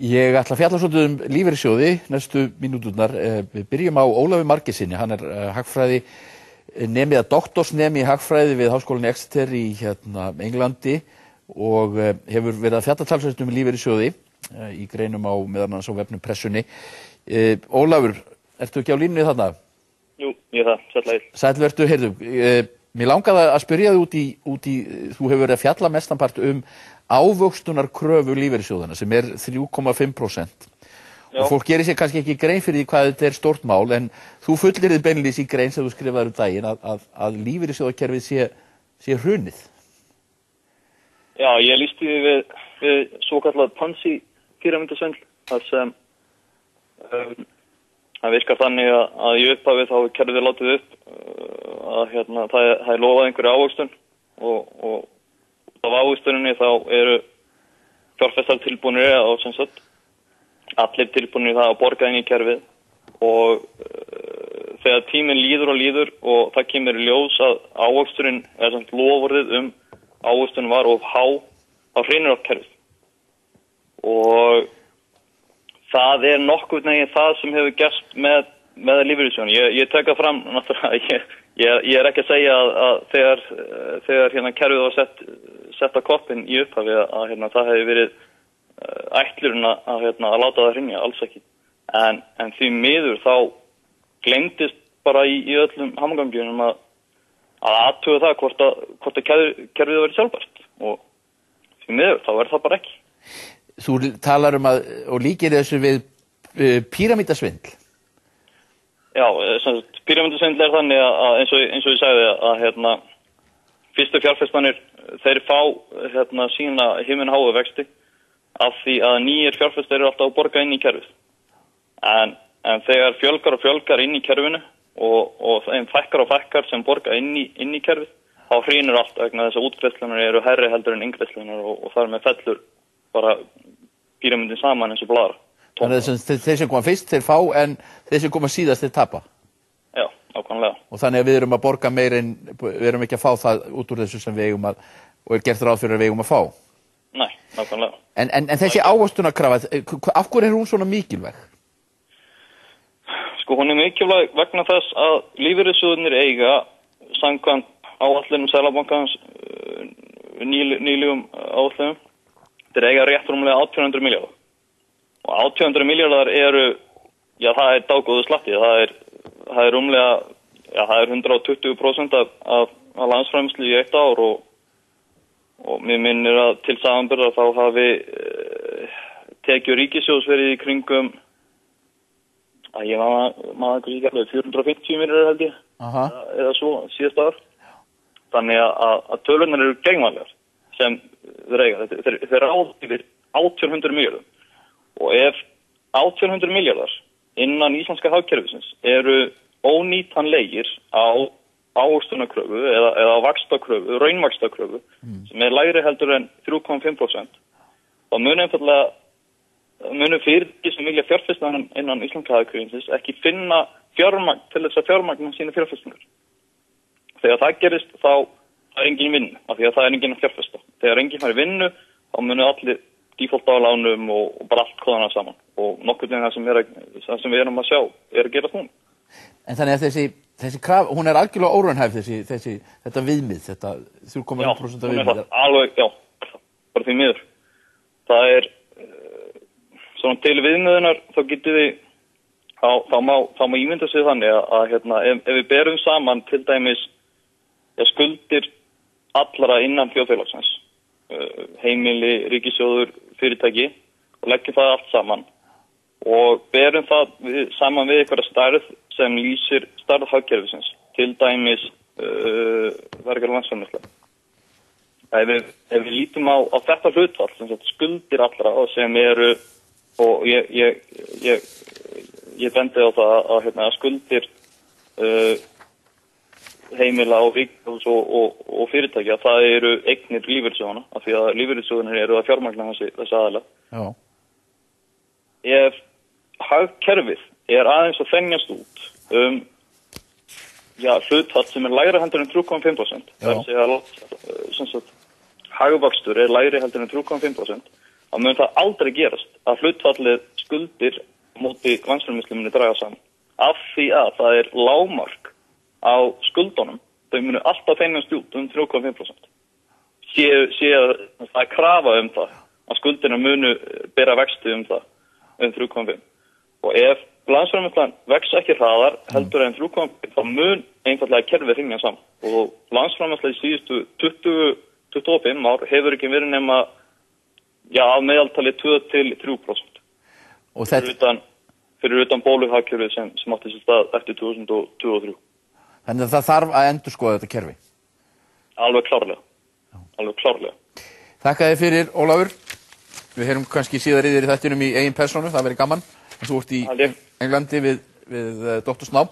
Ég ætla að fjalla svolítið lífeyrissjóði næstu mínúturnar. Við byrjum á Ólafi Margeirssyni. Hann hagfræði nemi eða doktorsnemi í hagfræði við Háskólann Exeter í Englandi og hefur verið að fjalla talsvert lífeyrissjóði í greinum á meðal annars á vefnum Pressunni. Ólafur, ertu ekki á línunni þarna? Jú, ég það, sæll. Sæll vertu, heyrðu. Mér langaði að spyrja þig út í þú hefur verið að fjalla mestanpart ávöxtunarkröfu lífeyrissjóðanna sem 3,5%. Og fólk gerir sér kannski ekki grein fyrir því hvað þetta stórt mál, en þú fullyrðir beinlínis í grein sem þú skrifaðir daginn að lífeyrissjóðakerfið sé hrunið. Já, ég lýsti því við svokallað Ponzi píramídasvindl, þar sem það virkar þannig að í upphafi þá er kerfið látið upp að það lofað einhverju ávöxtun og af ávöxtuninni þá eru fjárfestar tilbúnir og sem sagt allir tilbúnir það að borga inn í kerfið og þegar tíminn líður og það kemur í ljós að ávöxtunin samt loforðið ávöxtun var of há á hrynur af kerfið og það nokkuð neginn það sem hefur gerst með lífeyrissjóðinn. Ég tek það fram náttúrulega ég ekki að segja að þegar kerfið var sett á koppinn í upphafi að það hefði verið ætlurinn að láta það hrynja, alls ekki. En því miður þá gleymdist bara í öllum hamgangjunum að athuga það hvort að kerfið verið sjálfbært og því miður þá það bara ekki. Þú talar og líkir þessu við píramídasvindl. Já, píramídasvindl þannig að eins og ég sagði að fyrstu fjárfestarnir þeir fá sína himinháu vexti af því að nýjir fjárfestar eru alltaf að borga inn í kerfið. En þegar fjölgar inn í kerfinu og þeim fækkar sem borga inn í kerfið, þá hrynur allt vegna þess að útgreiðslurnar eru hærri heldur en inngreiðslurnar og þar með fellur bara píramídin saman eins og blaðra. Þannig að þeir sem koma fyrst þeir fá en þeir sem koma síðast þeir tapa. Já, nákvæmlega. Og þannig að við erum að borga meir en við erum ekki að fá það út úr þessu sem við eigum og gert ráð fyrir að við eigum að fá. Nei, nákvæmlega. En þessi ávöxtunarkrafa, af hverju hún svona mikilvæg? Sko, hún mikilvæg vegna þess að lífeyrissjóðirnir eiga samkvæmt áætlunum Seðlabankans nýlegum áætlunum þeir eiga rétt rúmlega 1800 milljarða. Og 1800 milljarðar það dágóðu slatti. Það er rúmlega, það er 120% af landsframleiðslu í eitt ár og mér minnir að til samanburðar þá hafi tekjur ríkissjóðs verið í kringum ég maður ekki alveg 450 milljarðar held ég. Eða svo síðast ár. Þannig að tölurnar eru gegnvænlegar sem þeir eiga. Þeir ráða yfir 1800 milljarðum. Og ef 1800 milljarðar innan íslenska hagkerfisins eru ónýtanlegir á ávöxtunarkröfu eða á vaxtakröfu, raunvaxtakröfu sem lægri heldur en 3,5%, þá munu fyrirtæki sem vilja fjárfesta innan íslenska hagkerfisins ekki finna fjármagn til þess að fjármagna sína fjárfestingar. Þegar það gerist þá er engin vinnu, af því að það er engin að fjárfesta. Þegar engin fær vinnu, þá munu allir default á lánum og bara allt koðana saman. Og nokkuð það sem við erum að sjá að gera hún. En þannig að þessi kraf, hún algjörlega óraunhæf þetta viðmið, þetta 3,5% viðmið. Alveg, já, bara því miður. Það svona til viðmiðunar, þá getur við, þá má ímynda sig þannig að ef við berum saman til dæmis skuldir allra innan þjóðfélagsins, heimili, ríkissjóður, fyrirtæki og leggjum það allt saman og berum það saman við einhverja stærð sem lýsir stærð hagkerfisins, til dæmis verkefni landsframleiðslu. Ef við lítum á þetta hlutfall, sem sagt skuldir allra og sem eru og ég bendi á það að skuldir heimila og ríkissjóðs og fyrirtækja, það eru eignir lífeyrissjóðanna, af því að lífeyrissjóðanir eru að fjármagna þessi aðila. Já. Ef hagkerfið aðeins að þenjast út hlutfall sem lægra heldur en 3,5%, það að hagvöxtur lægri heldur en 3,5%, þá mun það aldrei gerast að hlutfallið skuldir móti landsframleiðslu muni draga saman. Af því að það er lágmark á skuldunum, þau munu alltaf þenjast út 3,5%. Það krafa það að skuldina munu bera vexti það 3,5%. Og ef landsframleiðslan vex ekki hraðar heldur en 3,5%, þá mun einfaldlega kerfið hrynja saman. Og landsframleiðsla í síðustu 25 ár hefur ekki verið nema að meðaltali 2-3%. Og þetta fyrir utan bóluhagkerfið sem átti sér stað eftir 2023. Þannig að það þarf að endurskoða þetta kerfi. Alveg klárlega. Þakka þér fyrir, Ólafur. Við heyrum kannski síðar í þér í þættinum í eigin persónu, það verið gaman. Þú ert í Englandi við doktorsnám.